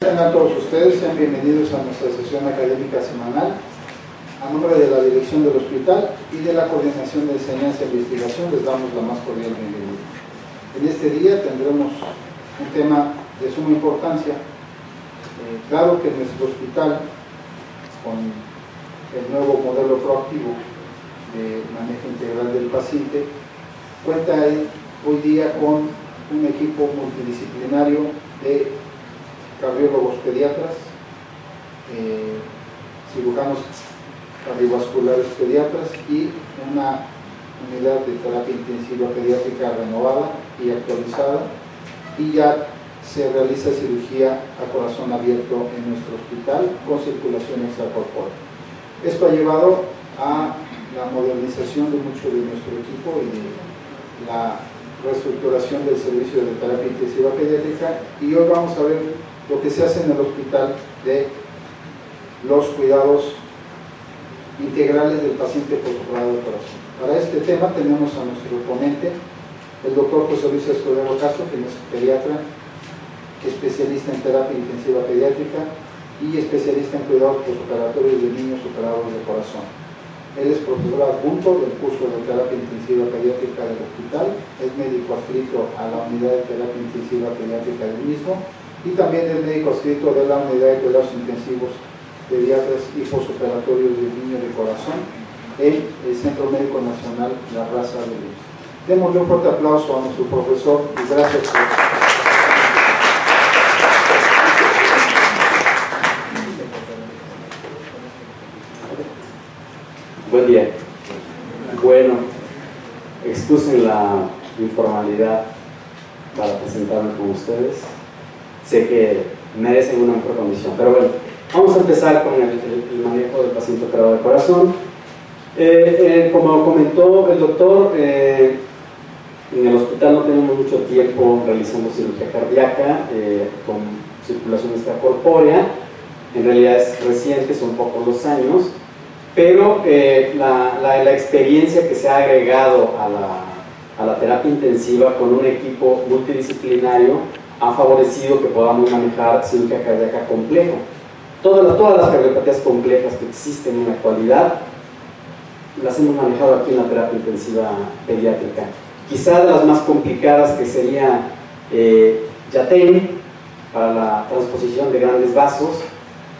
A todos ustedes, sean bienvenidos a nuestra sesión académica semanal. A nombre de la dirección del hospital y de la coordinación de enseñanza e investigación les damos la más cordial bienvenida. En este día tendremos un tema de suma importancia, dado que nuestro hospital, con el nuevo modelo proactivo de manejo integral del paciente, cuenta hoy día con un equipo multidisciplinario de cardiólogos pediatras, cirujanos cardiovasculares pediatras y una unidad de terapia intensiva pediátrica renovada y actualizada, y ya se realiza cirugía a corazón abierto en nuestro hospital con circulación extracorpórea. Esto ha llevado a la modernización de mucho de nuestro equipo y de la reestructuración del servicio de terapia intensiva pediátrica, y hoy vamos a ver lo que se hace en el hospital de los cuidados integrales del paciente postoperado de corazón. Para este tema tenemos a nuestro ponente, el doctor José Luis Escudero Castro, que es pediatra, especialista en terapia intensiva pediátrica y especialista en cuidados postoperatorios de niños operados de corazón. Él es profesor adjunto del curso de terapia intensiva pediátrica del hospital, es médico adscrito a la unidad de terapia intensiva pediátrica del mismo, y también es médico adscrito de la unidad de cuidados intensivos pediatras y postoperatorios del niño de corazón en el Centro Médico Nacional La Raza de Luz. Démosle un fuerte aplauso a nuestro profesor y gracias por... Buen día. Bueno, excusen la informalidad para presentarme con ustedes. Sé que merecen una mejor condición, pero bueno, vamos a empezar con el manejo del paciente operado de corazón. Como comentó el doctor, en el hospital no tenemos mucho tiempo realizando cirugía cardíaca con circulación extracorpórea. En realidad es reciente, son pocos los años, pero la experiencia que se ha agregado a la terapia intensiva con un equipo multidisciplinario ha favorecido que podamos manejar cirugía cardíaca compleja. Todas las cardiopatías complejas que existen en la actualidad las hemos manejado aquí en la terapia intensiva pediátrica. Quizá de las más complicadas, que sería YATEN para la transposición de grandes vasos,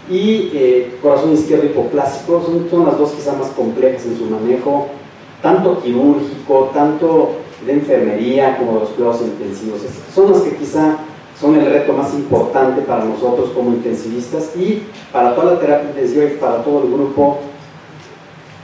y corazón izquierdo hipoplásico, son las dos quizá más complejas en su manejo, tanto quirúrgico, tanto de enfermería como de los cuidados intensivos. Son las que quizá son el reto más importante para nosotros como intensivistas y para toda la terapia intensiva y para todo el grupo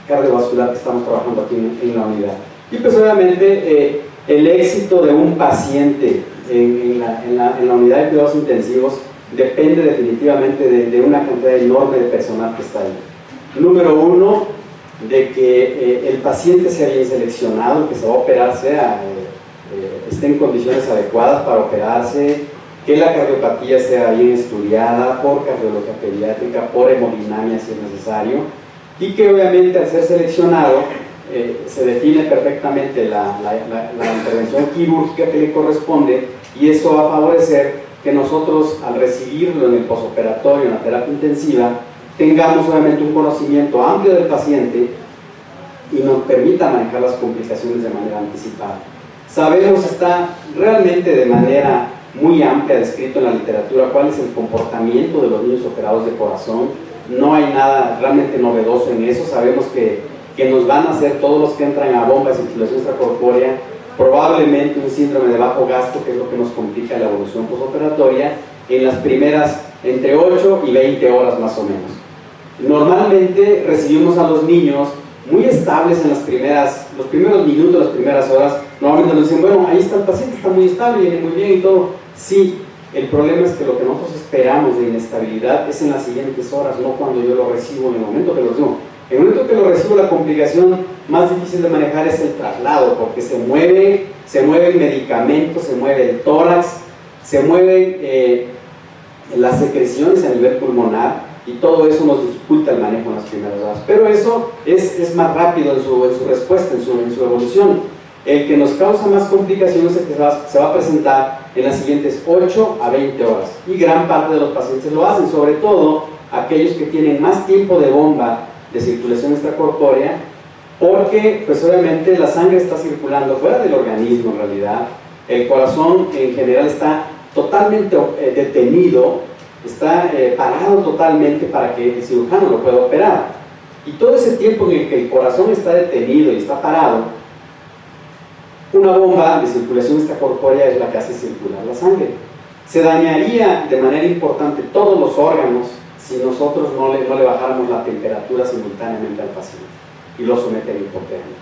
cardiovascular que estamos trabajando aquí en la unidad. Y pues obviamente el éxito de un paciente en la unidad de cuidados intensivos depende definitivamente de una cantidad enorme de personal que está ahí. Número uno, de que el paciente sea bien seleccionado, que se va a operar esté en condiciones adecuadas para operarse, que la cardiopatía sea bien estudiada por cardiología pediátrica, por hemodinamia si es necesario, y que obviamente al ser seleccionado se define perfectamente la intervención quirúrgica que le corresponde, y eso va a favorecer que nosotros, al recibirlo en el posoperatorio, en la terapia intensiva, tengamos obviamente un conocimiento amplio del paciente y nos permita manejar las complicaciones de manera anticipada. Sabemos, está realmente de manera muy amplia descrito en la literatura cuál es el comportamiento de los niños operados de corazón. No hay nada realmente novedoso en eso. Sabemos que nos van a hacer todos los que entran a bomba de circulación extracorpórea probablemente un síndrome de bajo gasto, que es lo que nos complica la evolución postoperatoria en las primeras entre 8 y 20 horas más o menos. Normalmente recibimos a los niños muy estables en los primeros minutos, las primeras horas. Normalmente nos dicen, bueno, ahí está el paciente, está muy estable, viene muy bien y todo. Sí, el problema es que lo que nosotros esperamos de inestabilidad es en las siguientes horas, no cuando yo lo recibo, en el momento que lo recibo. En el momento que lo recibo, la complicación más difícil de manejar es el traslado, porque se mueve el medicamento, se mueve el tórax, se mueven las secreciones a nivel pulmonar, y todo eso nos dificulta el manejo en las primeras horas. Pero eso es más rápido en su respuesta, en su evolución. El que nos causa más complicaciones es el que se va a presentar en las siguientes 8 a 20 horas. Y gran parte de los pacientes lo hacen, sobre todo aquellos que tienen más tiempo de bomba de circulación extracorpórea, porque pues obviamente la sangre está circulando fuera del organismo en realidad. El corazón en general está totalmente detenido, está parado totalmente para que el cirujano lo pueda operar. Y todo ese tiempo en el que el corazón está detenido y está parado, una bomba de circulación extracorpórea es la que hace circular la sangre. Se dañaría de manera importante todos los órganos si nosotros no le bajáramos la temperatura simultáneamente al paciente y lo someten a hipotermia.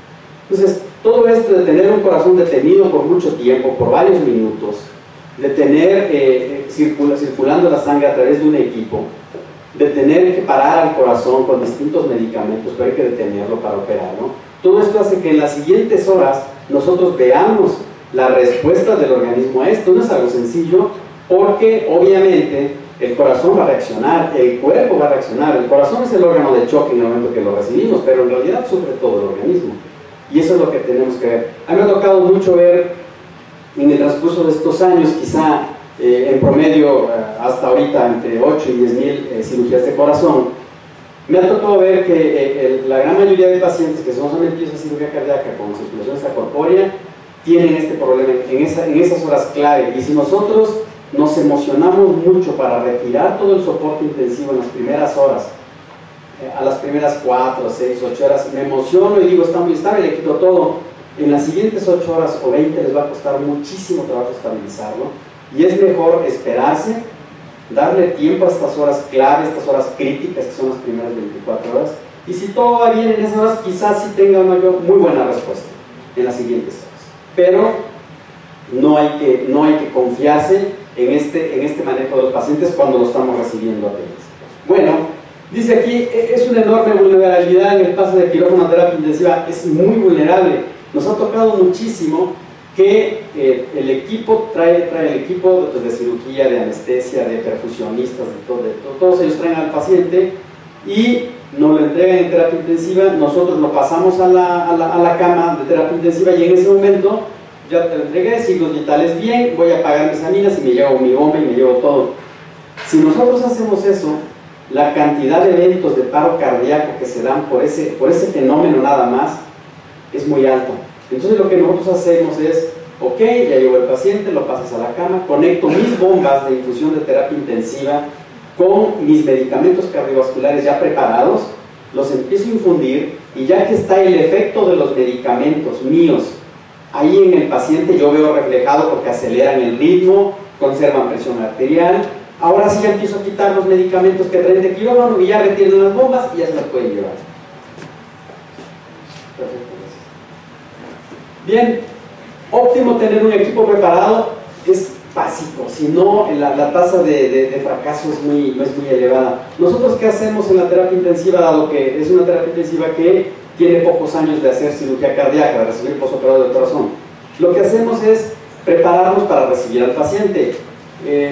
Entonces, todo esto de tener un corazón detenido por mucho tiempo, por varios minutos, de tener circulando la sangre a través de un equipo, de tener que parar al corazón con distintos medicamentos, pero hay que detenerlo para operarlo, todo esto hace que en las siguientes horas nosotros veamos la respuesta del organismo a esto. No es algo sencillo, porque obviamente el corazón va a reaccionar, el cuerpo va a reaccionar. El corazón es el órgano de choque en el momento que lo recibimos, pero en realidad sufre todo el organismo. Y eso es lo que tenemos que ver. A mí me ha tocado mucho ver en el transcurso de estos años, quizá en promedio hasta ahorita entre 8 y 10 mil cirugías de corazón. Me ha tocado ver que la gran mayoría de pacientes que son sometidos a cirugía cardíaca con circulación extracorpórea tienen este problema en esas horas clave. Y si nosotros nos emocionamos mucho para retirar todo el soporte intensivo en las primeras horas, a las primeras 4, 6, 8 horas, me emociono y digo, está muy estable, le quito todo. En las siguientes 8 horas o 20 les va a costar muchísimo trabajo estabilizarlo, y es mejor esperarse, darle tiempo a estas horas clave, estas horas críticas, que son las primeras 24 horas, y si todo va bien en esas horas, quizás sí tenga una muy buena respuesta en las siguientes horas. Pero no hay que confiarse en este manejo de los pacientes cuando lo estamos recibiendo apenas. Bueno, dice aquí, es una enorme vulnerabilidad en el paso de quirófano a terapia intensiva, es muy vulnerable. Nos ha tocado muchísimo que el equipo trae el equipo de cirugía, de anestesia, de perfusionistas, todos ellos traen al paciente y nos lo entregan en terapia intensiva. Nosotros lo pasamos a la cama de terapia intensiva y en ese momento ya te lo entregué, signos vitales bien, voy a pagar mis aminas y me llevo mi bomba y me llevo todo. Si nosotros hacemos eso, la cantidad de eventos de paro cardíaco que se dan por ese fenómeno nada más es muy alto. Entonces lo que nosotros hacemos es, ok, ya llevo el paciente, lo pasas a la cama, conecto mis bombas de infusión de terapia intensiva con mis medicamentos cardiovasculares ya preparados, los empiezo a infundir, y ya que está el efecto de los medicamentos míos ahí en el paciente, yo veo reflejado porque aceleran el ritmo, conservan presión arterial. Ahora sí ya empiezo a quitar los medicamentos que traen de quirófano y ya retiran las bombas y ya se las pueden llevar. Perfecto, gracias. Bien, óptimo tener un equipo preparado, es básico, si no la tasa de fracaso no es muy elevada. Nosotros, ¿qué hacemos en la terapia intensiva, dado que es una terapia intensiva que tiene pocos años de hacer cirugía cardíaca, de recibir postoperatorio del corazón? Lo que hacemos es prepararnos para recibir al paciente.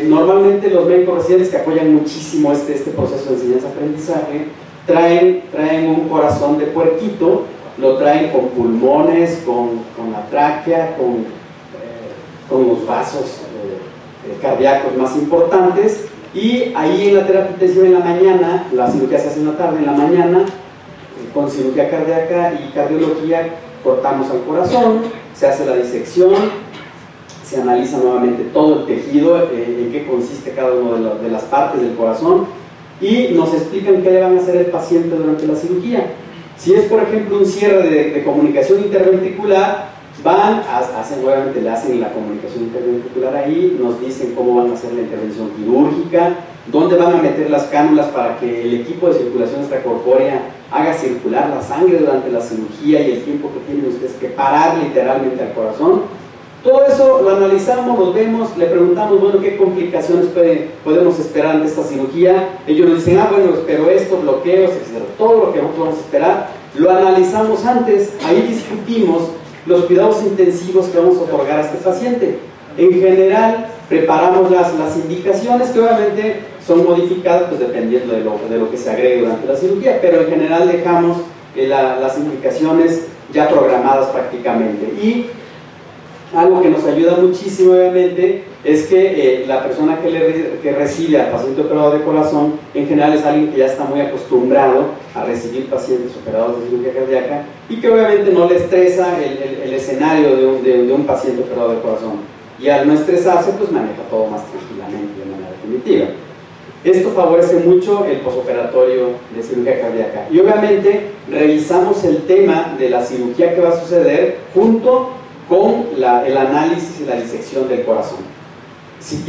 Normalmente los médicos residentes, que apoyan muchísimo este proceso de enseñanza-aprendizaje, traen un corazón de puerquito, lo traen con pulmones, con la tráquea, con los vasos cardíacos más importantes, y ahí en la terapia intensiva en la mañana, la cirugía se hace en la tarde, en la mañana, con cirugía cardíaca y cardiología, cortamos al corazón, se hace la disección, se analiza nuevamente todo el tejido, en qué consiste cada una de las partes del corazón, y nos explican qué le van a hacer al paciente durante la cirugía. Si es, por ejemplo, un cierre de comunicación interventricular, obviamente le hacen la comunicación interventricular ahí, nos dicen cómo van a hacer la intervención quirúrgica, dónde van a meter las cánulas para que el equipo de circulación extracorpórea haga circular la sangre durante la cirugía y el tiempo que tienen ustedes que parar literalmente al corazón. Todo eso lo analizamos, lo vemos, le preguntamos, bueno, qué complicaciones podemos esperar ante esta cirugía. Ellos nos dicen, bueno, espero esto, bloqueos, etc. Todo lo que nosotros vamos a esperar, lo analizamos antes, ahí discutimos los cuidados intensivos que vamos a otorgar a este paciente. En general, preparamos las indicaciones, que obviamente son modificadas pues, dependiendo de lo que se agregue durante la cirugía, pero en general dejamos las indicaciones ya programadas prácticamente. Y Algo que nos ayuda muchísimo, obviamente, es que la persona que recibe al paciente operado de corazón, en general es alguien que ya está muy acostumbrado a recibir pacientes operados de cirugía cardíaca y que obviamente no le estresa el escenario de un paciente operado de corazón. Y al no estresarse, pues maneja todo más tranquilamente de manera definitiva. Esto favorece mucho el posoperatorio de cirugía cardíaca. Y obviamente revisamos el tema de la cirugía que va a suceder junto con el análisis y la disección del corazón. Si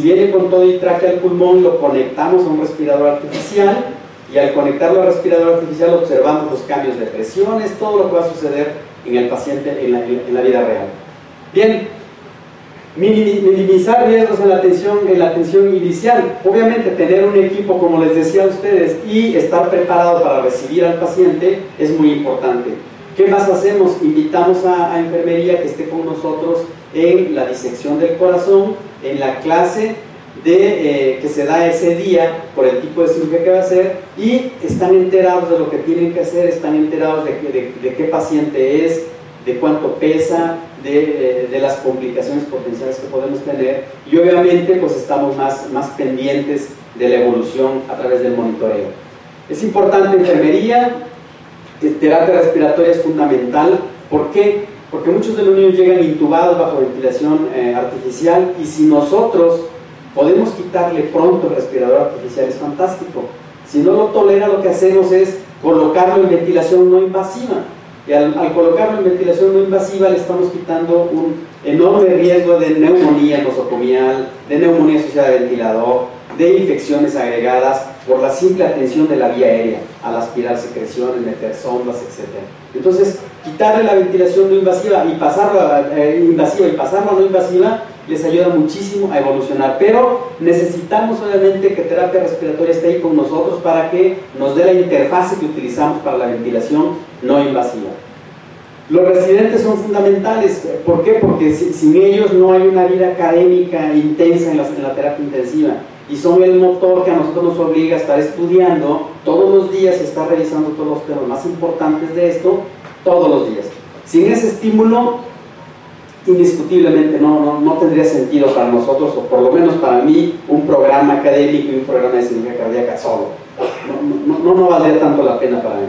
viene con todo y tráquea al pulmón, lo conectamos a un respirador artificial y al conectarlo al respirador artificial observamos los cambios de presiones, todo lo que va a suceder en el paciente en la vida real. Bien, minimizar riesgos en la atención inicial. Obviamente tener un equipo, como les decía a ustedes, y estar preparado para recibir al paciente es muy importante. ¿Qué más hacemos? Invitamos a enfermería que esté con nosotros en la disección del corazón, en la clase que se da ese día por el tipo de cirugía que va a hacer, y están enterados de lo que tienen que hacer, están enterados de qué paciente es, de cuánto pesa, de las complicaciones potenciales que podemos tener, y obviamente pues estamos más pendientes de la evolución a través del monitoreo. Es importante enfermería, terapia respiratoria es fundamental. ¿Por qué? Porque muchos de los niños llegan intubados bajo ventilación artificial, y si nosotros podemos quitarle pronto el respirador artificial es fantástico. Si no lo tolera, lo que hacemos es colocarlo en ventilación no invasiva, y al colocarlo en ventilación no invasiva le estamos quitando un enorme riesgo de neumonía nosocomial, de neumonía asociada al ventilador, de infecciones agregadas por la simple atención de la vía aérea, al aspirar secreciones, meter sondas, etc. Entonces, quitarle la ventilación no invasiva y pasarla a no invasiva les ayuda muchísimo a evolucionar, pero necesitamos obviamente que terapia respiratoria esté ahí con nosotros para que nos dé la interfase que utilizamos para la ventilación no invasiva. Los residentes son fundamentales. ¿Por qué? Porque sin ellos no hay una vida académica intensa en la terapia intensiva, y son el motor que a nosotros nos obliga a estar estudiando todos los días y estar revisando todos los temas más importantes de esto todos los días. Sin ese estímulo, indiscutiblemente no tendría sentido para nosotros, o por lo menos para mí, un programa académico y un programa de cirugía cardíaca solo. No valdría tanto la pena para mí.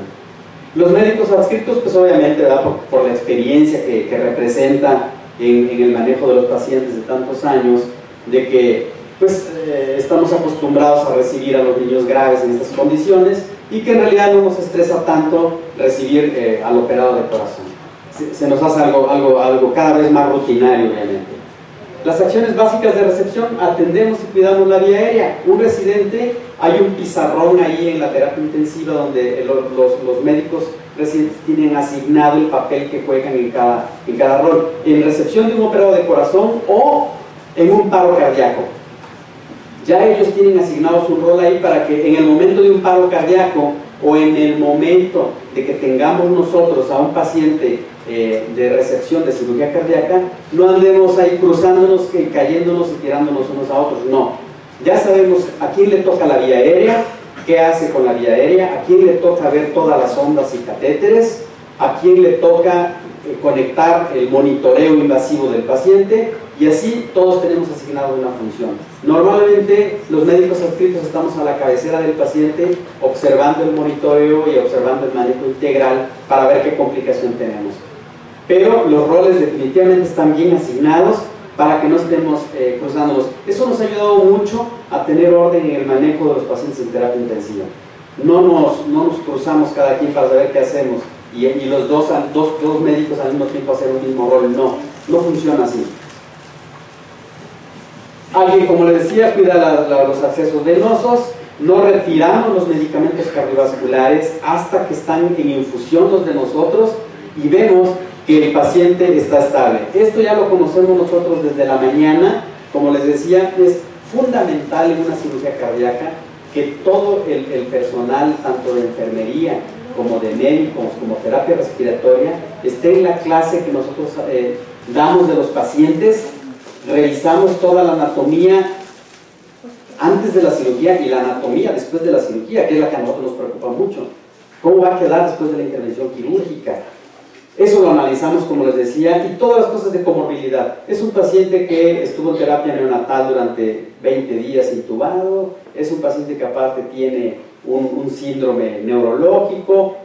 Los médicos adscritos, pues obviamente, ¿verdad? Por la experiencia que representa en el manejo de los pacientes de tantos años, de que pues estamos acostumbrados a recibir a los niños graves en estas condiciones, y que en realidad no nos estresa tanto recibir al operado de corazón. Se nos hace algo cada vez más rutinario, obviamente. Las acciones básicas de recepción: atendemos y cuidamos la vía aérea. Un residente, hay un pizarrón ahí en la terapia intensiva donde los médicos residentes tienen asignado el papel que juegan en cada rol, en recepción de un operado de corazón o en un paro cardíaco. Ya ellos tienen asignados un rol ahí para que en el momento de un paro cardíaco o en el momento de que tengamos nosotros a un paciente de recepción de cirugía cardíaca, no andemos ahí cruzándonos, cayéndonos y tirándonos unos a otros. No, ya sabemos a quién le toca la vía aérea, qué hace con la vía aérea, a quién le toca ver todas las ondas y catéteres, a quién le toca conectar el monitoreo invasivo del paciente, y así todos tenemos asignado una función. Normalmente los médicos adscritos estamos a la cabecera del paciente observando el monitoreo y observando el manejo integral para ver qué complicación tenemos. Pero los roles definitivamente están bien asignados para que no estemos cruzándolos. Eso nos ha ayudado mucho a tener orden en el manejo de los pacientes en terapia intensiva. No nos cruzamos cada quien para saber qué hacemos y los dos médicos al mismo tiempo hacer un mismo rol. No funciona así. Alguien, como les decía, cuida los accesos venosos. No retiramos los medicamentos cardiovasculares hasta que están en infusión los de nosotros y vemos que el paciente está estable. Esto ya lo conocemos nosotros desde la mañana. Como les decía, es fundamental en una cirugía cardíaca que todo el personal, tanto de enfermería como de médicos, como terapia respiratoria, esté en la clase que nosotros damos de los pacientes. Revisamos toda la anatomía antes de la cirugía y la anatomía después de la cirugía, que es la que a nosotros nos preocupa mucho. ¿Cómo va a quedar después de la intervención quirúrgica? Eso lo analizamos, como les decía, y todas las cosas de comorbilidad. Es un paciente que estuvo en terapia neonatal durante 20 días intubado, es un paciente que aparte tiene un síndrome neurológico,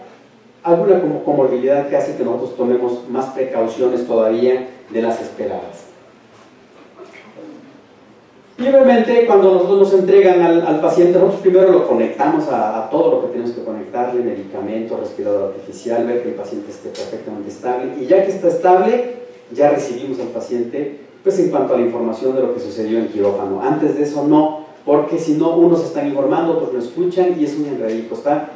alguna comorbilidad que hace que nosotros tomemos más precauciones todavía de las esperadas. Y obviamente cuando nosotros nos entregan al paciente, nosotros primero lo conectamos a todo lo que tenemos que conectarle, medicamento, respirador artificial, ver que el paciente esté perfectamente estable, y ya que está estable, ya recibimos al paciente pues en cuanto a la información de lo que sucedió en quirófano. Antes de eso no, porque si no, unos están informando, otros lo escuchan y es un enredito. Está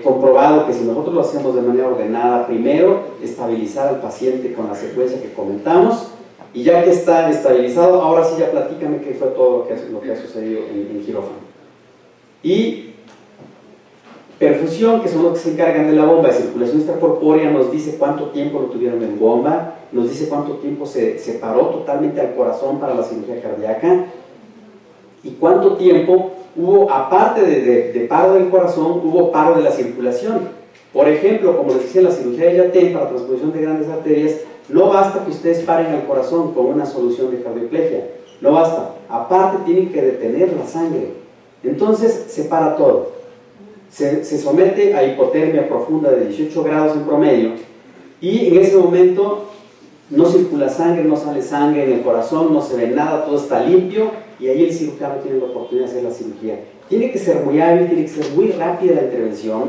comprobado que si nosotros lo hacemos de manera ordenada, primero estabilizar al paciente con la secuencia que comentamos, y ya que está estabilizado, ahora sí ya platícame qué fue todo lo que ha sucedido en quirófano. Y perfusión, que son los que se encargan de la bomba de circulación extracorpórea, nos dice cuánto tiempo lo tuvieron en bomba, nos dice cuánto tiempo se paró totalmente al corazón para la cirugía cardíaca, y cuánto tiempo hubo, aparte de paro del corazón, hubo paro de la circulación. Por ejemplo, como les decía, la cirugía de Yaten para transposición de grandes arterias, no basta que ustedes paren al corazón con una solución de cardioplegia, no basta, aparte tienen que detener la sangre. Entonces se para todo, se somete a hipotermia profunda de 18 grados en promedio, y en ese momento no circula sangre, no sale sangre en el corazón, no se ve nada, todo está limpio, y ahí el cirujano tiene la oportunidad de hacer la cirugía. Tiene que ser muy hábil, tiene que ser muy rápida la intervención.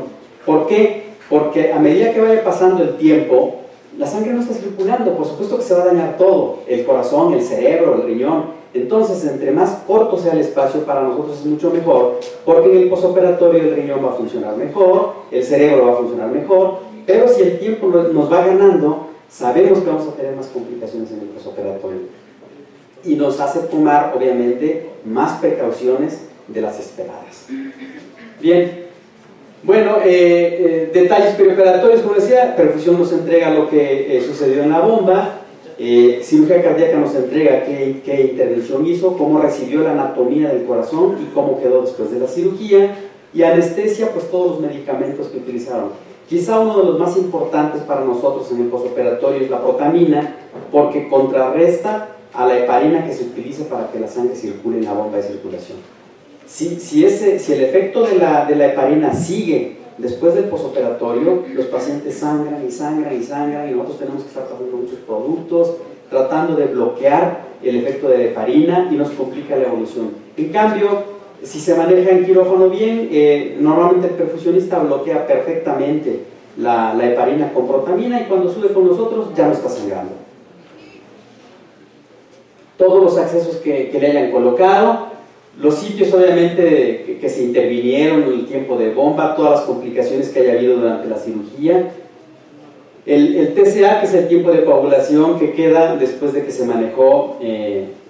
¿Por qué? Porque a medida que vaya pasando el tiempo, la sangre no está circulando, por supuesto que se va a dañar todo, el corazón, el cerebro, el riñón. Entonces, entre más corto sea el espacio, para nosotros es mucho mejor, porque en el posoperatorio el riñón va a funcionar mejor, el cerebro va a funcionar mejor, pero si el tiempo nos va ganando, sabemos que vamos a tener más complicaciones en el posoperatorio. Y nos hace tomar, obviamente, más precauciones de las esperadas. Bien. Bueno, detalles perioperatorios, como decía, perfusión nos entrega lo que sucedió en la bomba, cirugía cardíaca nos entrega qué intervención hizo, cómo recibió la anatomía del corazón y cómo quedó después de la cirugía, y anestesia, pues todos los medicamentos que utilizaron. Quizá uno de los más importantes para nosotros en el posoperatorio es la protamina, porque contrarresta a la heparina que se utiliza para que la sangre circule en la bomba de circulación. Si el efecto de la heparina sigue después del posoperatorio, los pacientes sangran y sangran y sangran, y nosotros tenemos que estar tomando muchos productos, tratando de bloquear el efecto de la heparina, y nos complica la evolución. En cambio, si se maneja en quirófano bien, normalmente el perfusionista bloquea perfectamente la heparina con protamina, y cuando sube con nosotros ya no está sangrando. Todos los accesos que le hayan colocado, los sitios obviamente que se intervinieron, el tiempo de bomba, todas las complicaciones que haya habido durante la cirugía, el TCA, que es el tiempo de coagulación que queda después de que se manejó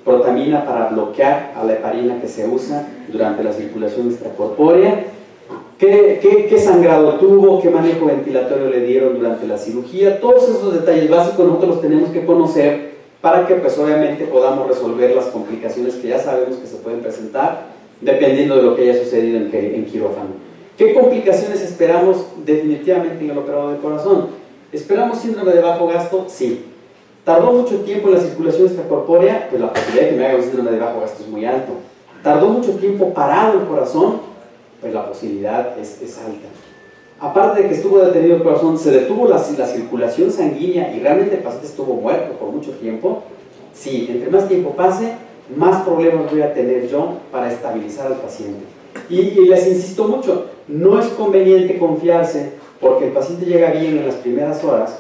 protamina para bloquear a la heparina que se usa durante la circulación extracorpórea, qué sangrado tuvo, qué manejo ventilatorio le dieron durante la cirugía. Todos esos detalles básicos nosotros los tenemos que conocer para que pues obviamente podamos resolver las complicaciones que ya sabemos que se pueden presentar dependiendo de lo que haya sucedido en quirófano. ¿Qué complicaciones esperamos definitivamente en el operado del corazón? ¿Esperamos síndrome de bajo gasto? Sí. ¿Tardó mucho tiempo en la circulación extracorpórea? Pues la posibilidad de que me haga un síndrome de bajo gasto es muy alto. ¿Tardó mucho tiempo parado el corazón? Pues la posibilidad es alta. Aparte de que estuvo detenido el corazón, se detuvo la circulación sanguínea y realmente el paciente estuvo muerto por mucho tiempo. Sí, entre más tiempo pase, más problemas voy a tener yo para estabilizar al paciente. Y les insisto mucho, no es conveniente confiarse porque el paciente llega bien en las primeras horas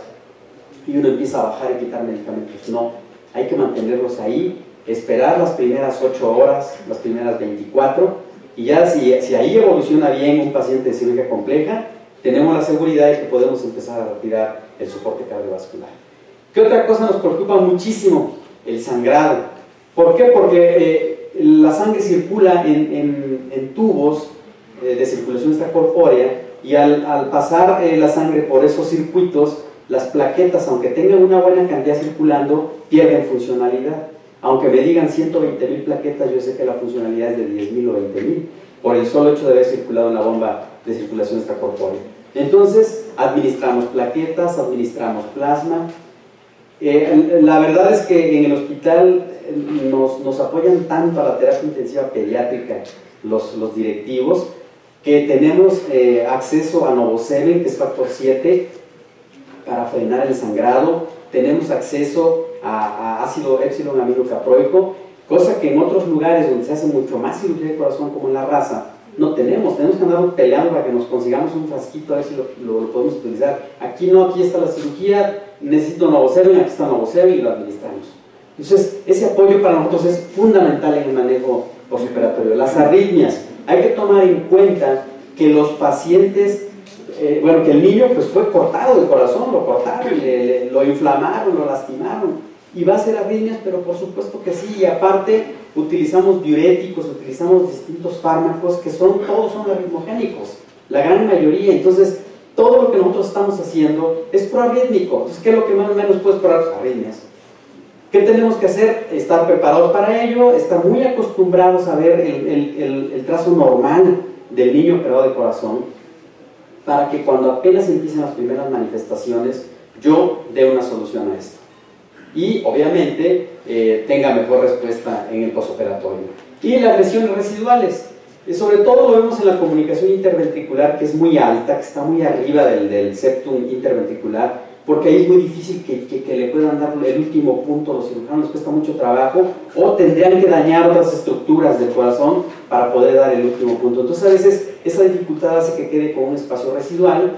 y uno empieza a bajar y quitar medicamentos. No, hay que mantenerlos ahí, esperar las primeras 8 horas, las primeras 24, y ya si ahí evoluciona bien un paciente de cirugía compleja, tenemos la seguridad de que podemos empezar a retirar el soporte cardiovascular. ¿Qué otra cosa nos preocupa muchísimo? El sangrado. ¿Por qué? Porque la sangre circula en tubos de circulación extracorpórea, y al pasar la sangre por esos circuitos, las plaquetas, aunque tengan una buena cantidad circulando, pierden funcionalidad. Aunque me digan 120,000 plaquetas, yo sé que la funcionalidad es de 10,000 o 20,000, por el solo hecho de haber circulado una bomba de circulación extracorpórea. Entonces, administramos plaquetas, administramos plasma. La verdad es que en el hospital nos apoyan tanto a la terapia intensiva pediátrica los directivos, que tenemos acceso a Novoseven, que es factor 7, para frenar el sangrado. Tenemos acceso a ácido epsilon aminocaproico, cosa que en otros lugares donde se hace mucho más cirugía de corazón, como en La Raza, no tenemos que andar peleando para que nos consigamos un frasquito a ver si lo podemos utilizar. Aquí no, aquí está la cirugía, necesito Novoseven, aquí está Novoseven y lo administramos. Entonces, ese apoyo para nosotros es fundamental en el manejo postoperatorio. Las arritmias, hay que tomar en cuenta que los pacientes, que el niño pues fue cortado del corazón, lo cortaron, lo inflamaron, lo lastimaron, y va a ser arritmias, pero por supuesto que sí. Y aparte utilizamos diuréticos, utilizamos distintos fármacos que todos son arritmogénicos, la gran mayoría. Entonces todo lo que nosotros estamos haciendo es proarrítmico. Entonces, ¿qué es lo que más o menos puede probar las arritmias? ¿Qué tenemos que hacer? Estar preparados para ello, estar muy acostumbrados a ver el trazo normal del niño operado de corazón, para que cuando apenas empiecen las primeras manifestaciones yo dé una solución a esto y obviamente tenga mejor respuesta en el postoperatorio. Y las lesiones residuales, sobre todo lo vemos en la comunicación interventricular, que es muy alta, que está muy arriba del septum interventricular, porque ahí es muy difícil que le puedan dar el último punto a los cirujanos, les cuesta mucho trabajo, o tendrían que dañar otras estructuras del corazón para poder dar el último punto. Entonces a veces esa dificultad hace que quede con un espacio residual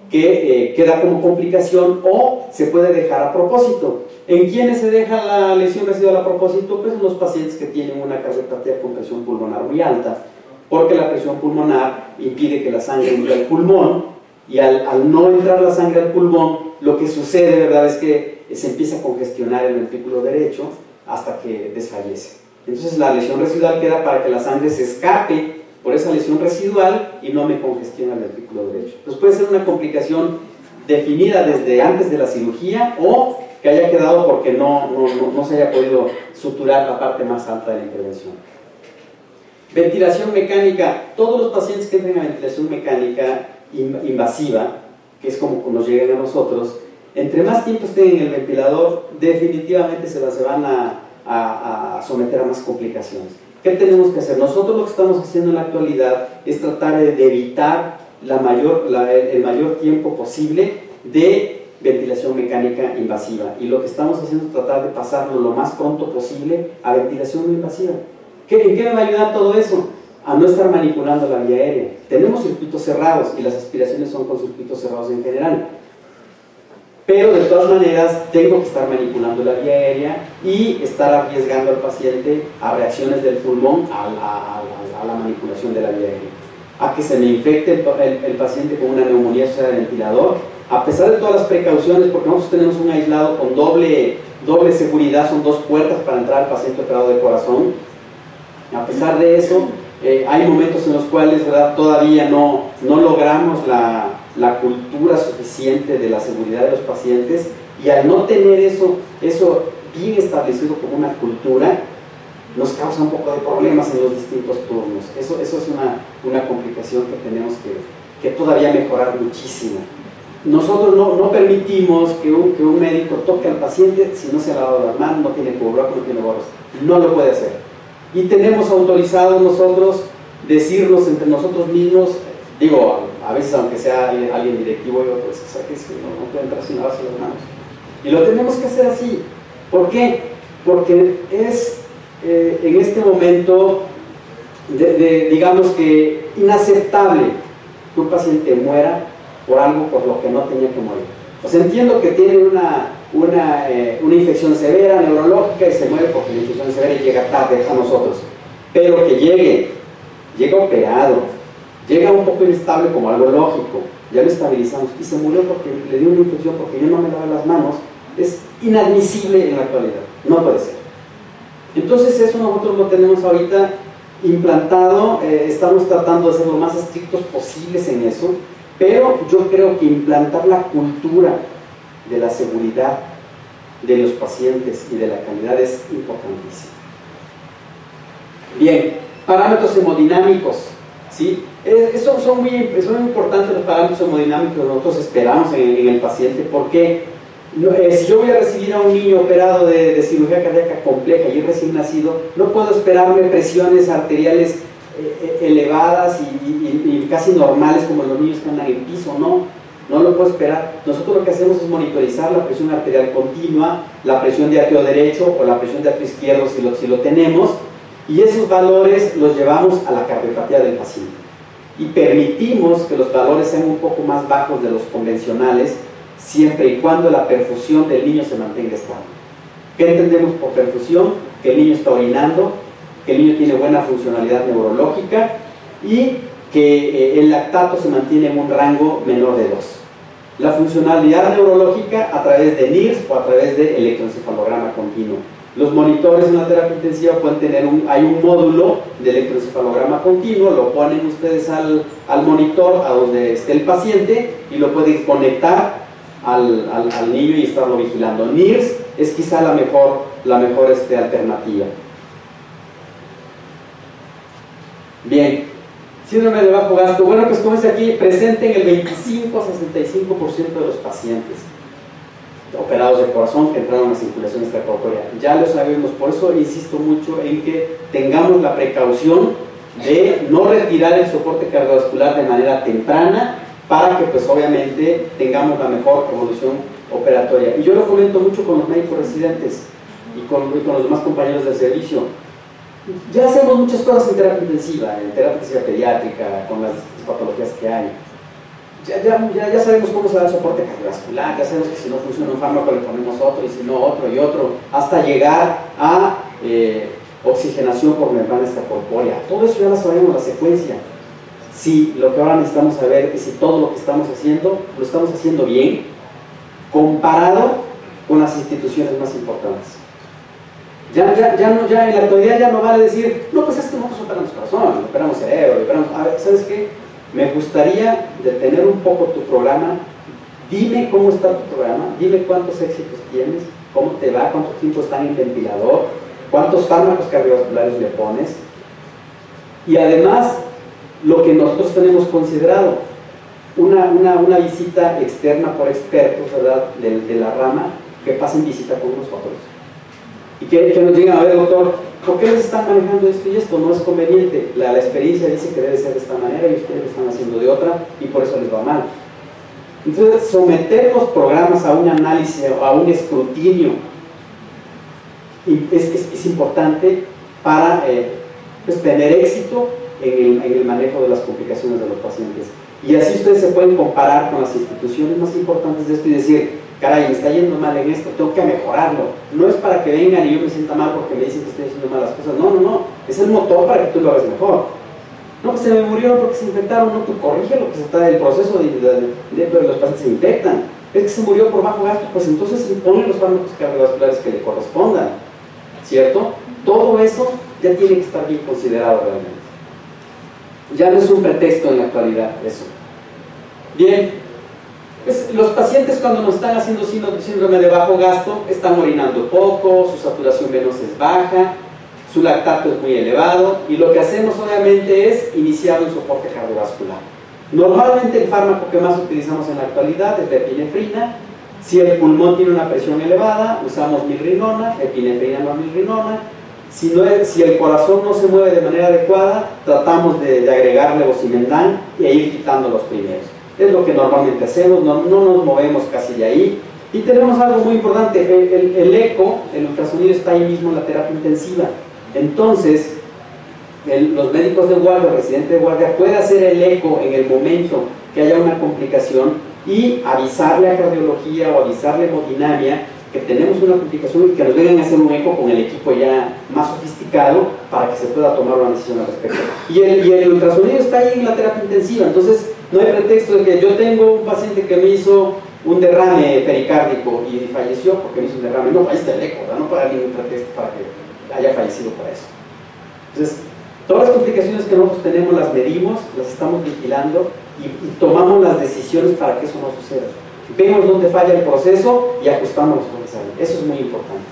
que queda como complicación, o se puede dejar a propósito. ¿En quiénes se deja la lesión residual a propósito? Pues en los pacientes que tienen una cardiopatía con presión pulmonar muy alta, porque la presión pulmonar impide que la sangre entre al pulmón, y al no entrar la sangre al pulmón, lo que sucede, ¿verdad?, es que se empieza a congestionar el ventrículo derecho hasta que desfallece. Entonces la lesión residual queda para que la sangre se escape por esa lesión residual y no me congestiona el ventrículo derecho. Entonces puede ser una complicación definida desde antes de la cirugía, o que haya quedado porque no se haya podido suturar la parte más alta de la intervención. Ventilación mecánica. Todos los pacientes que entren a ventilación mecánica invasiva, que es como nos llegan a nosotros, entre más tiempo estén en el ventilador, definitivamente se van a someter a más complicaciones. ¿Qué tenemos que hacer? Nosotros lo que estamos haciendo en la actualidad es tratar de evitar el mayor tiempo posible de ventilación mecánica invasiva, y lo que estamos haciendo es tratar de pasarlo lo más pronto posible a ventilación no invasiva. ¿En qué me va a ayudar todo eso? A no estar manipulando la vía aérea. Tenemos circuitos cerrados y las aspiraciones son con circuitos cerrados en general, pero de todas maneras tengo que estar manipulando la vía aérea y estar arriesgando al paciente a reacciones del pulmón a la manipulación de la vía aérea, a que se me infecte el paciente con una neumonía asociada al ventilador, a pesar de todas las precauciones, porque nosotros tenemos un aislado con doble seguridad, son 2 puertas para entrar al paciente operado de corazón. A pesar de eso, hay momentos en los cuales, ¿verdad?, todavía no logramos la cultura suficiente de la seguridad de los pacientes, y al no tener eso bien establecido como una cultura, nos causa un poco de problemas en los distintos turnos. Eso es una complicación que tenemos que todavía mejorar muchísimo. Nosotros no permitimos que un médico toque al paciente si no se ha lavado las manos, no tiene cubrebocas, no tiene gorros. No lo puede hacer. Y tenemos autorizado nosotros decirnos entre nosotros mismos, digo, a veces aunque sea alguien directivo, yo pues que no puede entrar sin lavarse las manos. Y lo tenemos que hacer así. ¿Por qué? Porque es en este momento, digamos que inaceptable que un paciente muera por algo por lo que no tenía que morir. Pues entiendo que tiene una infección severa neurológica y se muere porque la infección severa y llega tarde a nosotros, pero que llega operado, llega un poco inestable como algo lógico, ya lo estabilizamos y se murió porque le dio una infección porque yo no me lavé las manos, es inadmisible en la actualidad, no puede ser. Entonces eso nosotros lo tenemos ahorita implantado, estamos tratando de ser lo más estrictos posibles en eso, pero yo creo que implantar la cultura de la seguridad de los pacientes y de la calidad es importantísimo. Bien, parámetros hemodinámicos. ¿sí? Son muy importantes los parámetros hemodinámicos que nosotros esperamos en el paciente, porque si yo voy a recibir a un niño operado de cirugía cardíaca compleja y recién nacido, no puedo esperarme presiones arteriales elevadas y casi normales como los niños que andan en piso, no lo puedo esperar. Nosotros lo que hacemos es monitorizar la presión arterial continua, la presión de arterio derecho o la presión de arterio izquierdo si lo tenemos, y esos valores los llevamos a la cardiopatía del paciente y permitimos que los valores sean un poco más bajos de los convencionales, siempre y cuando la perfusión del niño se mantenga estable. ¿Qué entendemos por perfusión? Que el niño está orinando, que el niño tiene buena funcionalidad neurológica y que el lactato se mantiene en un rango menor de 2. La funcionalidad neurológica a través de NIRS o a través de electroencefalograma continuo. Los monitores en la terapia intensiva pueden tener hay un módulo de electroencefalograma continuo, lo ponen ustedes al monitor a donde esté el paciente y lo pueden conectar al niño y estarlo vigilando. NIRS es quizá la mejor alternativa. Bien, síndrome de bajo gasto. Bueno, pues como dice aquí, presente en el 25 a 65% de los pacientes operados de corazón que entraron a circulación extracorpórea. Ya lo sabemos, por eso insisto mucho en que tengamos la precaución de no retirar el soporte cardiovascular de manera temprana para que pues obviamente tengamos la mejor evolución operatoria. Y yo lo comento mucho con los médicos residentes y con los demás compañeros del servicio. Ya hacemos muchas cosas en terapia intensiva pediátrica, con las patologías que hay. Ya sabemos cómo se da el soporte cardiovascular, ya sabemos que si no funciona un fármaco le ponemos otro, y si no otro y otro, hasta llegar a oxigenación por membrana extracorpórea. Todo eso ya lo sabemos, la secuencia. Si lo que ahora necesitamos saber es si todo lo que estamos haciendo, lo estamos haciendo bien, comparado con las instituciones más importantes. Ya en la actualidad ya no vale decir, no, pues es que nosotros operamos corazón, operamos cerebro, a ver, ¿sabes qué? Me gustaría detener un poco tu programa, dime cómo está tu programa, dime cuántos éxitos tienes, cómo te va, cuánto tiempo están en ventilador, cuántos fármacos cardiovasculares le pones, y además, lo que nosotros tenemos considerado, una visita externa por expertos, ¿verdad?, de la rama, que pasen visita con nosotros. Y que nos digan, a ver, doctor, ¿por qué les están manejando esto y esto? No es conveniente. La experiencia dice que debe ser de esta manera y ustedes lo están haciendo de otra y por eso les va mal. Entonces, someter los programas a un análisis, a un escrutinio, es importante para pues, tener éxito en el manejo de las complicaciones de los pacientes. Y así ustedes se pueden comparar con las instituciones más importantes de esto y decir, caray, me está yendo mal en esto, tengo que mejorarlo. No es para que vengan y yo me sienta mal porque me dicen que estoy haciendo malas cosas. No, es el motor para que tú lo hagas mejor. No, pues se me murió porque se infectaron. No, tú corrige lo que está el proceso de los pacientes se infectan. Es que se murió por bajo gasto, pues entonces ponen los fármacos cardiovasculares que le correspondan, ¿cierto? Todo eso ya tiene que estar bien considerado realmente. Ya no es un pretexto en la actualidad eso. Bien, pues los pacientes cuando nos están haciendo síndrome de bajo gasto están orinando poco, su saturación venosa es baja, su lactato es muy elevado y lo que hacemos obviamente es iniciar un soporte cardiovascular. Normalmente el fármaco que más utilizamos en la actualidad es la epinefrina. Si el pulmón tiene una presión elevada, usamos milrinona, epinefrina más milrinona. Si el corazón no se mueve de manera adecuada, tratamos de agregarle ocimendan e ir quitando los primeros. Es lo que normalmente hacemos, no nos movemos casi de ahí. Y tenemos algo muy importante, el eco, el ultrasonido está ahí mismo en la terapia intensiva. Entonces, los médicos de guardia, el residente de guardia, puede hacer el eco en el momento que haya una complicación y avisarle a cardiología o avisarle a hemodinamia que tenemos una complicación y que nos vengan a hacer un eco con el equipo ya más sofisticado para que se pueda tomar una decisión al respecto. Y el ultrasonido está ahí en la terapia intensiva, entonces no hay pretexto de que yo tengo un paciente que me hizo un derrame pericárdico y falleció porque me hizo un derrame. No, ahí está el eco, ¿verdad? No puede haber ningún pretexto para que haya fallecido por eso. Entonces, todas las complicaciones que nosotros tenemos las medimos, las estamos vigilando y tomamos las decisiones para que eso no suceda. Vemos dónde falla el proceso y ajustamos los necesarios. Eso es muy importante.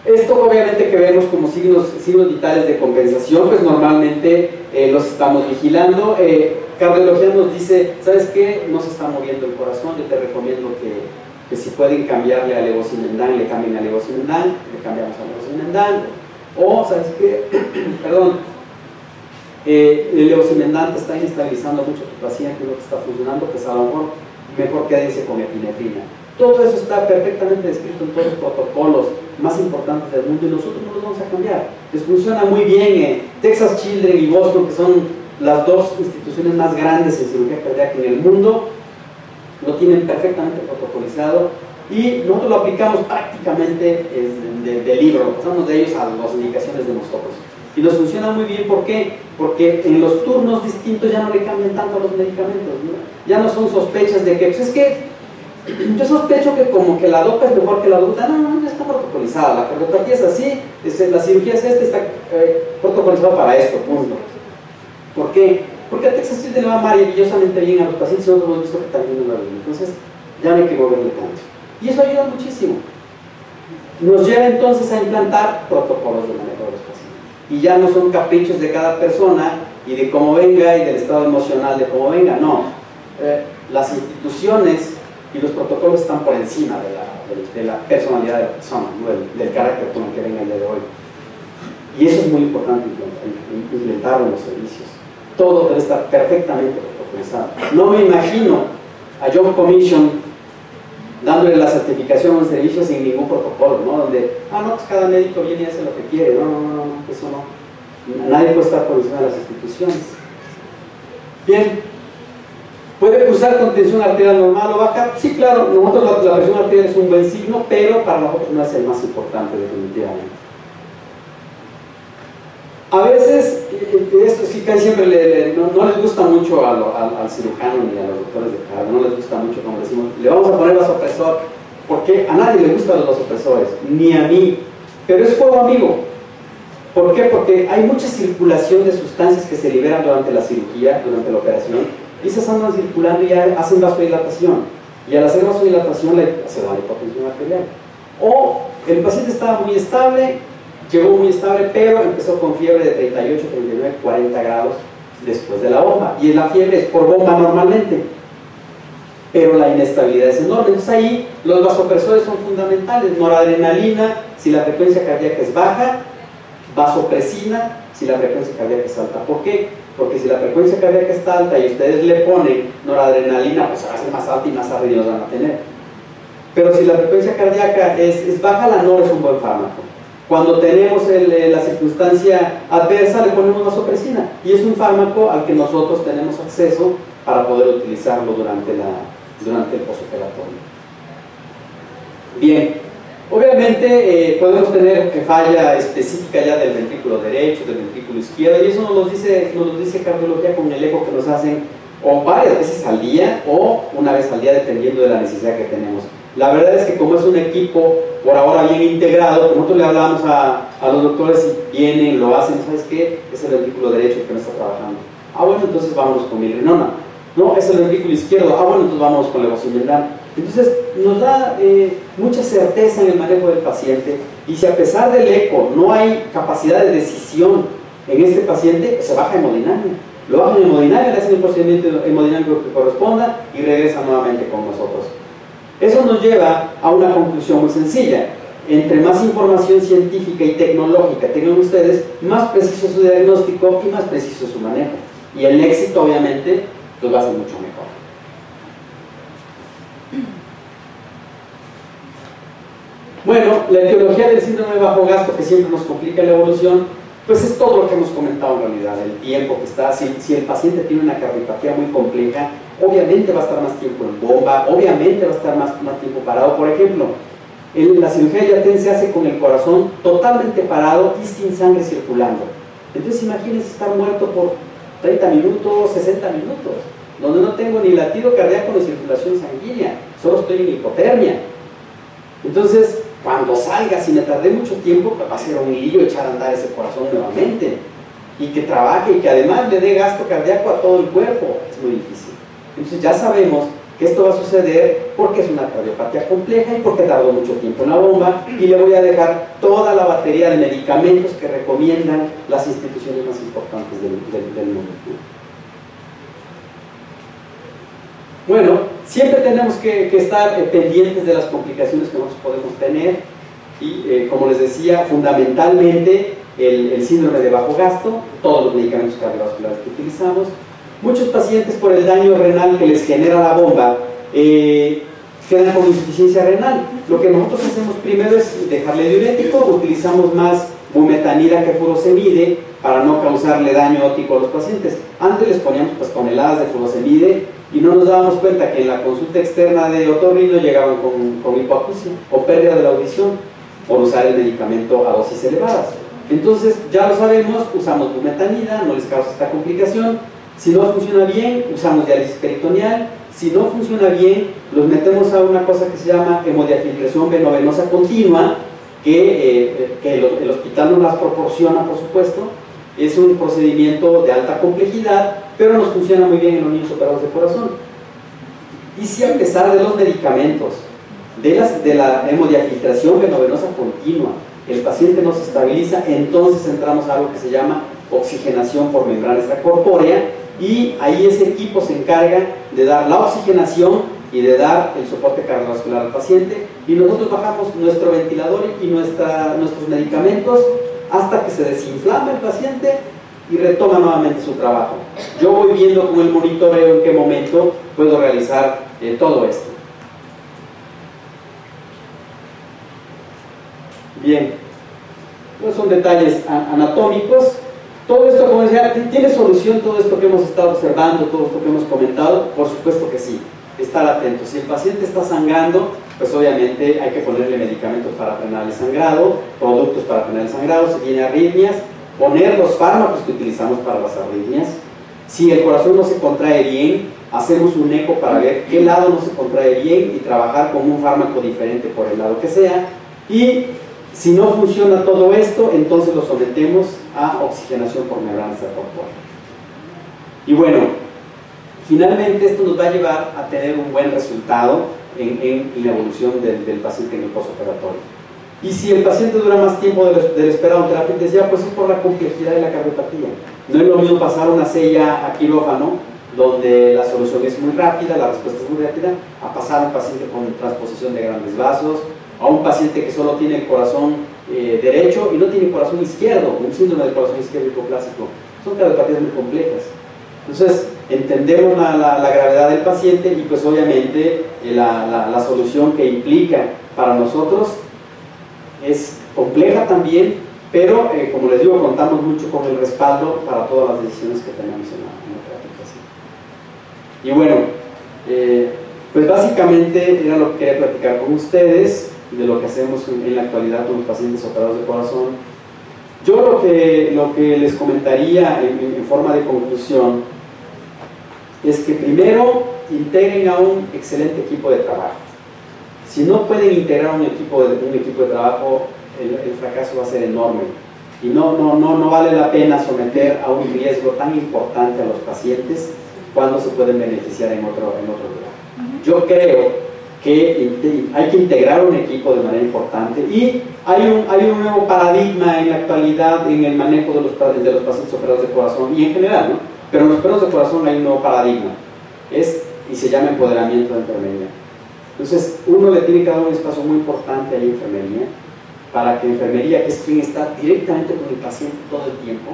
Esto obviamente que vemos como signos vitales de compensación, pues normalmente los estamos vigilando. Cardiología nos dice, ¿sabes qué? No se está moviendo el corazón, yo te recomiendo que si pueden cambiarle a levosimendan, le cambien a levosimendan, le cambiamos a levosimendan. O, ¿sabes qué? Perdón, el levosimendan te está inestabilizando mucho a tu paciente, no te está funcionando, pues a lo mejor quédense con epinefrina. Todo eso está perfectamente descrito en todos los protocolos más importantes del mundo y nosotros no los vamos a cambiar. Les funciona muy bien Texas Children y Boston, que son las dos instituciones más grandes en cirugía cardíaca en el mundo, lo tienen perfectamente protocolizado y nosotros lo aplicamos prácticamente de libro, pasamos de ellos a las indicaciones de nosotros. Y nos funciona muy bien, ¿por qué? Porque en los turnos distintos ya no le cambian tanto los medicamentos, ¿no? Ya no son sospechas de que, pues es que yo sospecho que como que la dopa es mejor que la duda. No, ya está protocolizada, la cardiopatía es así, la cirugía es está protocolizada para esto, punto. ¿Por qué? Porque a Texas Children le va maravillosamente bien a los pacientes y nosotros hemos visto que también no va bien, entonces ya no hay que moverle tanto. Y eso ayuda muchísimo. Nos lleva entonces a implantar protocolos de manejo de los pacientes. Y ya no son caprichos de cada persona y de cómo venga y del estado emocional de cómo venga, no. Las instituciones y los protocolos están por encima de la personalidad de la persona, ¿no? del carácter con el que venga el día de hoy. Y eso es muy importante implementarlo en los servicios. Todo debe estar perfectamente protocolizado. No me imagino a Job Commission dándole la certificación a un servicio sin ningún protocolo, ¿no? Donde, no, pues cada médico viene y hace lo que quiere. No, eso no. Nadie puede estar por encima de las instituciones. Bien. ¿Puede cruzar con tensión arterial normal o baja? Sí, claro, nosotros la presión arterial es un buen signo, pero para nosotros no es el más importante definitivamente. A veces, esto sí casi siempre no les gusta mucho al cirujano ni a los doctores de cardio, no les gusta mucho cuando decimos, le vamos a poner vasopresor, porque a nadie le gustan los vasopresores, ni a mí, pero es juego amigo. ¿Por qué? Porque hay mucha circulación de sustancias que se liberan durante la cirugía, durante la operación, y esas andan circulando y hacen vasodilatación, y al hacer vasodilatación se da la hipotensión arterial. O el paciente estaba muy estable, llegó muy estable, pero empezó con fiebre de 38, 39, 40 grados después de la bomba, y la fiebre es por bomba normalmente, pero la inestabilidad es enorme. Entonces ahí los vasopresores son fundamentales. Noradrenalina si la frecuencia cardíaca es baja, vasopresina si la frecuencia cardíaca es alta. ¿Por qué? Porque si la frecuencia cardíaca está alta y ustedes le ponen noradrenalina, pues se va a hacer más alta y más arriba los van a tener. Pero si la frecuencia cardíaca es baja, la NOR es un buen fármaco. Cuando tenemos la circunstancia adversa, le ponemos vasopresina, y es un fármaco al que nosotros tenemos acceso para poder utilizarlo durante el postoperatorio. Bien, obviamente podemos tener falla específica ya del ventrículo derecho, del ventrículo izquierdo, y eso nos lo dice cardiología con el eco que nos hacen o varias veces al día o una vez al día, dependiendo de la necesidad que tenemos. La verdad es que como es un equipo por ahora bien integrado, como nosotros le hablamos a los doctores y vienen, lo hacen, ¿sabes qué? Es el ventrículo derecho el que no está trabajando. Bueno, entonces vámonos con milrinona. No, es el ventrículo izquierdo. Bueno, entonces vámonos con levosimendan. Entonces nos da mucha certeza en el manejo del paciente, y si a pesar del eco no hay capacidad de decisión en este paciente, se baja hemodinamia. Lo bajan en hemodinamia, le hacen el procedimiento hemodinámico que corresponda y regresan nuevamente con nosotros. Eso nos lleva a una conclusión muy sencilla. Entre más información científica y tecnológica tengan ustedes, más preciso su diagnóstico y más preciso su manejo. Y el éxito, obviamente, pues va a ser mucho mejor. Bueno, la etiología del síndrome de bajo gasto, que siempre nos complica la evolución, pues es todo lo que hemos comentado en realidad. El tiempo que está, si el paciente tiene una cardiopatía muy compleja, obviamente va a estar más tiempo en bomba, obviamente va a estar más tiempo parado. Por ejemplo, la cirugía de Yatén se hace con el corazón totalmente parado y sin sangre circulando. Entonces imagínense estar muerto por 30 minutos, 60 minutos, donde no tengo ni latido cardíaco ni circulación sanguínea, solo estoy en hipotermia. Entonces, cuando salga, si me tardé mucho tiempo, pues va a ser un lío echar a andar ese corazón nuevamente, y que trabaje y que además le dé gasto cardíaco a todo el cuerpo. Es muy difícil. Entonces ya sabemos que esto va a suceder porque es una cardiopatía compleja y porque tardó mucho tiempo en la bomba, y le voy a dejar toda la batería de medicamentos que recomiendan las instituciones más importantes del mundo. Bueno, siempre tenemos que estar pendientes de las complicaciones que nosotros podemos tener, y como les decía, fundamentalmente el síndrome de bajo gasto, todos los medicamentos cardiovasculares que utilizamos. Muchos pacientes, por el daño renal que les genera la bomba, quedan con insuficiencia renal. Lo que nosotros hacemos primero es dejarle diurético, utilizamos más bumetanida que furosemide para no causarle daño óptico a los pacientes. Antes les poníamos pues toneladas de furosemide y no nos dábamos cuenta que en la consulta externa de otorrino llegaban con hipoacusia o pérdida de la audición por usar el medicamento a dosis elevadas. Entonces ya lo sabemos, usamos bumetanida, no les causa esta complicación. Si no funciona bien, usamos diálisis peritoneal. Si no funciona bien, los metemos a una cosa que se llama hemodiafiltración venovenosa continua, que el hospital nos las proporciona, por supuesto. Es un procedimiento de alta complejidad, pero nos funciona muy bien en los niños operados de corazón. Y si a pesar de los medicamentos, de la hemodiafiltración venovenosa continua, el paciente no se estabiliza, entonces entramos a algo que se llama oxigenación por membrana extracorpórea, y ahí ese equipo se encarga de dar la oxigenación y de dar el soporte cardiovascular al paciente, y nosotros bajamos nuestro ventilador y nuestros medicamentos hasta que se desinflama el paciente y retoma nuevamente su trabajo. Yo voy viendo con el monitoreo en qué momento puedo realizar todo esto. Bien, no son detalles anatómicos. Todo esto, como decía, ¿tiene solución todo esto que hemos estado observando, todo esto que hemos comentado? Por supuesto que sí. Estar atentos. Si el paciente está sangrando, pues obviamente hay que ponerle medicamentos para frenar el sangrado, productos para frenar el sangrado. Si tiene arritmias, poner los fármacos que utilizamos para las arritmias. Si el corazón no se contrae bien, hacemos un eco para ver qué lado no se contrae bien y trabajar con un fármaco diferente por el lado que sea. Y si no funciona todo esto, entonces lo sometemos a oxigenación por membrana extracorpórea. Y bueno, finalmente esto nos va a llevar a tener un buen resultado en la evolución del paciente en el postoperatorio. Y si el paciente dura más tiempo del esperado en terapia intensiva, pues es por la complejidad de la cardiopatía. No es lo mismo pasar una sella a quirófano, donde la solución es muy rápida, la respuesta es muy rápida, a pasar a un paciente con transposición de grandes vasos, a un paciente que solo tiene el corazón derecho y no tiene corazón izquierdo, un síndrome del corazón izquierdo hipoplásico. Son cardiopatías muy complejas. Entonces, entendemos la gravedad del paciente y pues obviamente la solución que implica para nosotros es compleja también, pero como les digo, contamos mucho con el respaldo para todas las decisiones que tenemos en la terapia intensiva. Y bueno, pues básicamente era lo que quería platicar con ustedes de lo que hacemos en la actualidad con los pacientes operados de corazón. Yo lo que les comentaría en forma de conclusión es que primero integren a un excelente equipo de trabajo. Si no pueden integrar un equipo de trabajo, el fracaso va a ser enorme y no vale la pena someter a un riesgo tan importante a los pacientes cuando se pueden beneficiar en otro lugar. Yo creo que hay que integrar un equipo de manera importante, y hay un nuevo paradigma en la actualidad en el manejo de los pacientes operados de corazón y en general, ¿no? Pero en los operados de corazón hay un nuevo paradigma, y se llama empoderamiento de enfermería. Entonces uno le tiene que dar un espacio muy importante a la enfermería, para que enfermería, que es quien está directamente con el paciente todo el tiempo,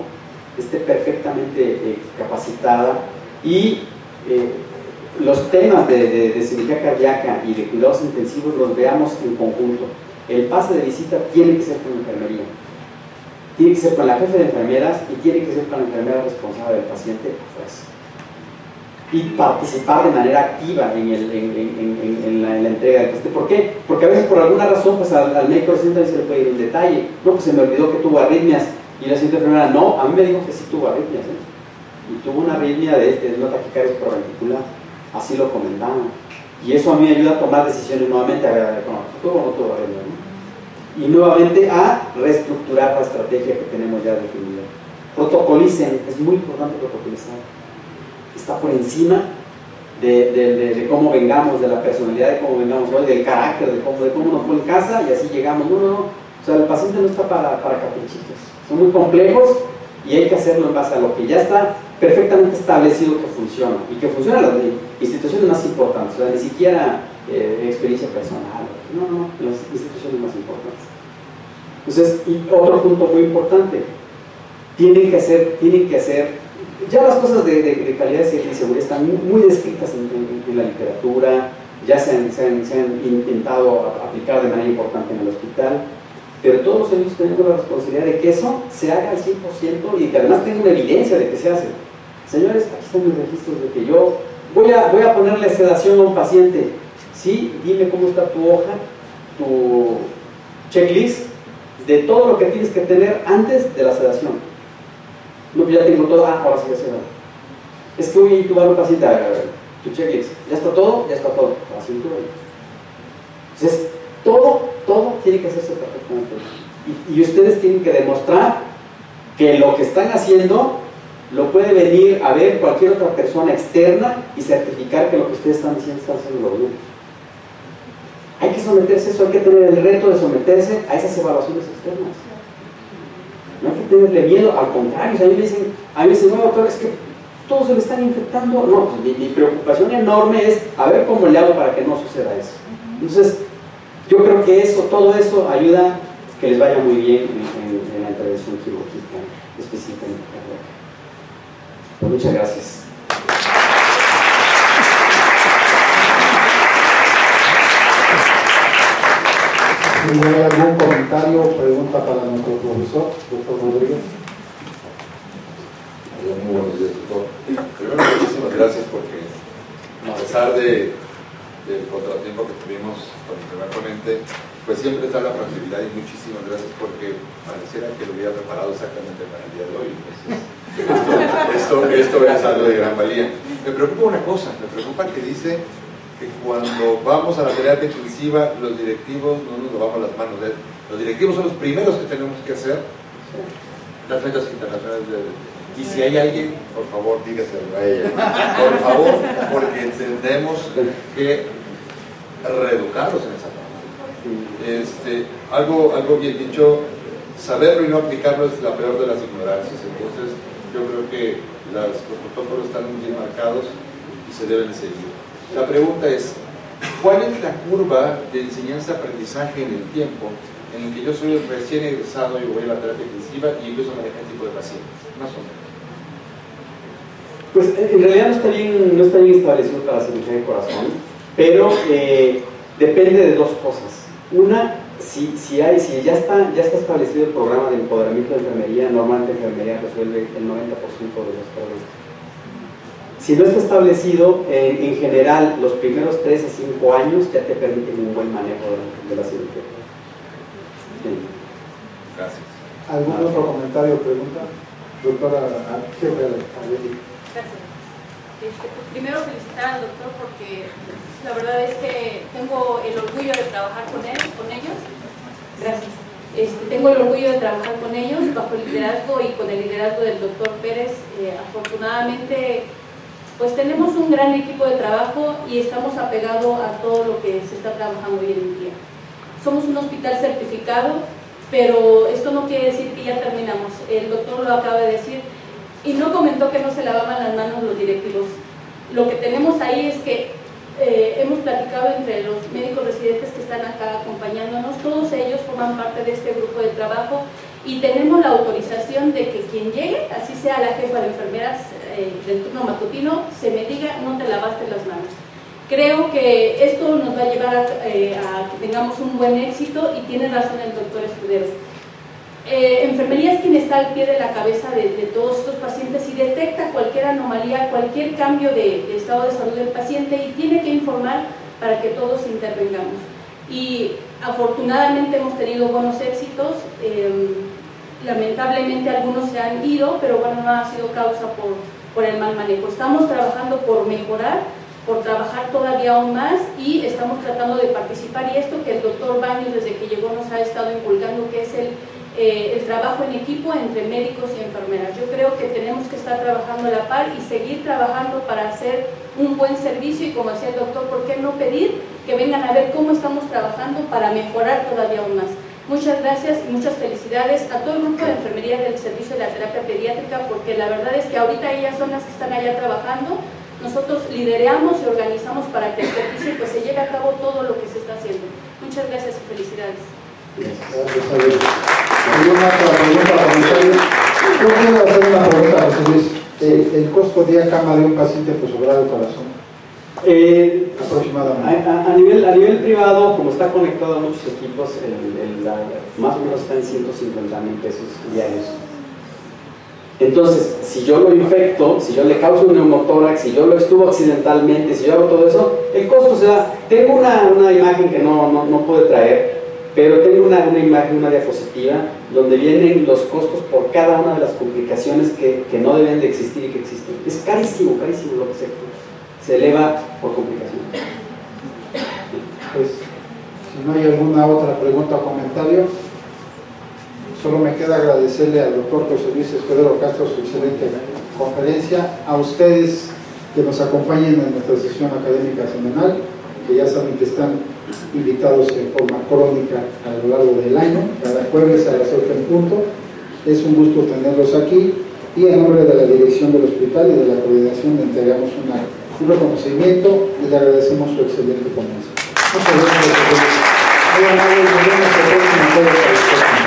esté perfectamente capacitada, y los temas de cirugía cardíaca y de cuidados intensivos los veamos en conjunto. El pase de visita tiene que ser con la enfermería, tiene que ser con la jefe de enfermeras y tiene que ser con la enfermera responsable del paciente, pues, y participar de manera activa en la entrega del paciente. ¿Por qué? Porque a veces por alguna razón pues al médico residente se le puede ir un detalle, no, pues se me olvidó que tuvo arritmias, y la siguiente enfermera, no, a mí me dijo que sí tuvo arritmias, y tuvo una arritmia de una taquicardia supraventricular. Así lo comentaban, y eso a mí me ayuda a tomar decisiones nuevamente, a ver, tuvo o no tuvo arritmia, ¿no? Y nuevamente a reestructurar la estrategia que tenemos ya definida. Protocolicen, es muy importante protocolizar. Está por encima de cómo vengamos, de la personalidad de cómo vengamos hoy, del carácter, de cómo nos fue en casa y así llegamos. No, no, no. O sea, el paciente no está para caprichitos. Son muy complejos y hay que hacerlo en base a lo que ya está perfectamente establecido que funciona. Y que funciona en las instituciones más importantes. O sea, ni siquiera experiencia personal. No, no, en las instituciones más importantes. Entonces, y otro punto muy importante. Tienen que hacer ya las cosas de calidad y seguridad están muy descritas en la literatura, ya se han intentado aplicar de manera importante en el hospital, pero todos los servicios tenemos la responsabilidad de que eso se haga al 100% y que además tenga una evidencia de que se hace. Señores, aquí están mis registros de que yo voy a ponerle sedación a un paciente. Sí, dime cómo está tu hoja, tu checklist de todo lo que tienes que tener antes de la sedación. No, ya tengo todo, ahora sí ya se va. Es que voy a intubar a un paciente, a ver, tu checklist, ¿ya está todo? Ya está todo, ahora sí intubar. Entonces, todo tiene que hacerse perfectamente. Y ustedes tienen que demostrar que lo que están haciendo lo puede venir a ver cualquier otra persona externa y certificar que lo que ustedes están diciendo están haciendo lo bien. Hay que someterse a eso, hay que tener el reto de someterse a esas evaluaciones externas. No hay que tenerle miedo, al contrario. O sea, a mí me dicen, no, doctor, es que todos se le están infectando. No, pues mi preocupación enorme es a ver cómo le hago para que no suceda eso. Entonces, yo creo que todo eso ayuda a que les vaya muy bien en la intervención quirúrgica, específicamente. Pues muchas gracias. ¿Hay algún comentario o pregunta para nuestro profesor, doctor Rodríguez? Muy buenos días, doctor. Primero, muchísimas gracias porque a pesar del contratiempo que tuvimos con el primer ponente, pues siempre está la proactividad y muchísimas gracias porque pareciera que lo hubiera preparado exactamente para el día de hoy. Entonces, esto es algo de gran valía. Me preocupa una cosa, me preocupa que dice que cuando vamos a la terapia intensiva, los directivos no nos lavamos las manos. Los directivos son los primeros que tenemos que hacer las metas internacionales y si hay alguien, por favor, dígaselo a ella. Por favor, porque entendemos que reeducarlos en esa parte. Algo bien dicho, saberlo y no aplicarlo es la peor de las ignorancias. Entonces, yo creo que los protocolos están muy bien marcados y se deben de seguir. La pregunta es, ¿cuál es la curva de enseñanza-aprendizaje en el tiempo en el que yo soy recién egresado y voy a la terapia intensiva y empiezo a manejar este tipo de pacientes? Más o menos. Pues en realidad no está bien establecido para la cirugía de corazón, pero depende de dos cosas. Una, si ya está establecido el programa de empoderamiento de enfermería, normalmente la enfermería resuelve el 90% de los problemas. Si no está establecido, en general, los primeros 3 a 5 años ya te permiten un buen manejo de la cirugía. Sí. Gracias. ¿Algún otro comentario o pregunta? Doctora, ¿qué Gracias. Pues primero felicitar al doctor porque la verdad es que tengo el orgullo de trabajar con ellos. Gracias. Tengo el orgullo de trabajar con ellos bajo el liderazgo y con el liderazgo del doctor Pérez. Afortunadamente, pues tenemos un gran equipo de trabajo y estamos apegados a todo lo que se está trabajando hoy en día. Somos un hospital certificado, pero esto no quiere decir que ya terminamos. El doctor lo acaba de decir y no comentó que no se lavaban las manos los directivos. Lo que tenemos ahí es que hemos platicado entre los médicos residentes que están acá acompañándonos, todos ellos forman parte de este grupo de trabajo y tenemos la autorización de que quien llegue, así sea la jefa de enfermeras del turno matutino, se me diga no te lavaste las manos. Creo que esto nos va a llevar a que tengamos un buen éxito y tiene razón el doctor Escudero. Enfermería es quien está al pie de la cabeza de todos estos pacientes y detecta cualquier anomalía, cualquier cambio de estado de salud del paciente y tiene que informar para que todos intervengamos. Y afortunadamente hemos tenido buenos éxitos, lamentablemente algunos se han ido, pero bueno, no ha sido causa por el mal manejo. Estamos trabajando por mejorar, por trabajar todavía aún más y estamos tratando de participar y esto que el doctor Baños desde que llegó nos ha estado inculcando, que es el trabajo en equipo entre médicos y enfermeras. Yo creo que tenemos que estar trabajando a la par y seguir trabajando para hacer un buen servicio y, como decía el doctor, ¿por qué no pedir que vengan a ver cómo estamos trabajando para mejorar todavía aún más? Muchas gracias y muchas felicidades a todo el grupo de enfermería del servicio de la terapia pediátrica, porque la verdad es que ahorita ellas son las que están allá trabajando. Nosotros lideramos y organizamos para que el servicio pues se lleve a cabo todo lo que se está haciendo. Muchas gracias y felicidades. Gracias, Javier. ¿Alguna otra pregunta o comentario? Yo quiero hacer una pregunta, José Luis. ¿El costo día cama de un paciente por sobrado de corazón? Aproximadamente. A nivel privado, como está conectado a muchos equipos, más o menos está en 150,000 pesos diarios. Entonces, si yo lo infecto, si yo le causo un neumotórax, si yo lo extubo accidentalmente, si yo hago todo eso, el costo se da. Tengo una imagen que no puedo traer, pero tengo una imagen, una diapositiva, donde vienen los costos por cada una de las complicaciones que no deben de existir y que existen. Es carísimo, carísimo lo que se eleva por complicación. Pues, si no hay alguna otra pregunta o comentario, solo me queda agradecerle al doctor José Luis Escudero Castro su excelente conferencia, a ustedes que nos acompañen en nuestra sesión académica semanal, que ya saben que están invitados en forma crónica a lo largo del año, cada jueves a las 8 en punto. Es un gusto tenerlos aquí y en nombre de la dirección del hospital y de la coordinación le entregamos un reconocimiento y le agradecemos su excelente ponencia. Muchas gracias. Muy amables, nos vemos el próximo jueves.